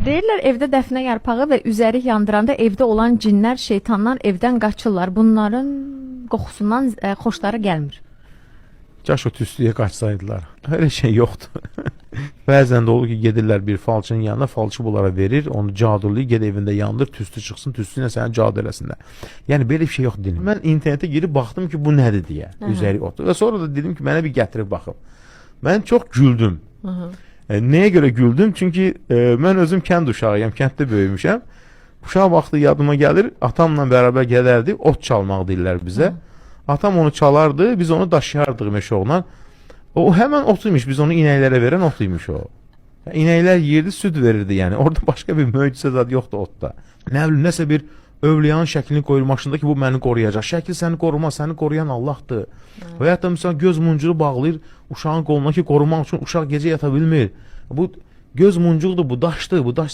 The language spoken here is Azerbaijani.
Deyirlər evdə dəfnə yarpağı və üzəri yandıranda evdə olan cinlər, şeytanlar evdən qaçırlar. Bunların qoxusundan xoşları gəlmir. Caş o tüstüyə qaçsaydılar. Öyle şey yoxdur. Bəzən də olur ki, gedirlər bir falçının yanına, falçı bunlara verir, onu cadurlayır, ged evində yandır, tüstü çıxsın, tüstü ilə səni cadu eləsinlər. Yəni belə bir şey yox dilim. Mən internetə girib baxdım ki, bu nədir deyə, üzəri otu. Və sonra da dedim ki, mənə bir gətirib baxım. Mən çox güldüm. Nəyə görə güldüm? Çünki mən özüm kənd uşağıyam, kənddə böyümüşəm. Uşaq vaxtı yadıma gəlir, atamla bərabər gələrdi, ot çalmaq deyirlər bizə. Atam onu çalardı, biz onu daşıyardıq meşoğla. O həmən otuymuş, biz onu inəklərə verən otuymuş o. İnəklər yeyirdi, süd verirdi yəni. Orada başqa bir möcüzə zad yoxdur otda. Nə bilim, nəsə bir övliyanın şəklini qoyulmasında ki, bu məni qoruyacaq. Şəkil səni qorumaz, səni qoruyan Allahdır. Və hətta məsələn, göz muncuğu bağlayır uşağın qoluna ki, qorumaq üçün uşaq gecə yata bilmir. Bu göz muncuqdur, bu daşdır, bu daş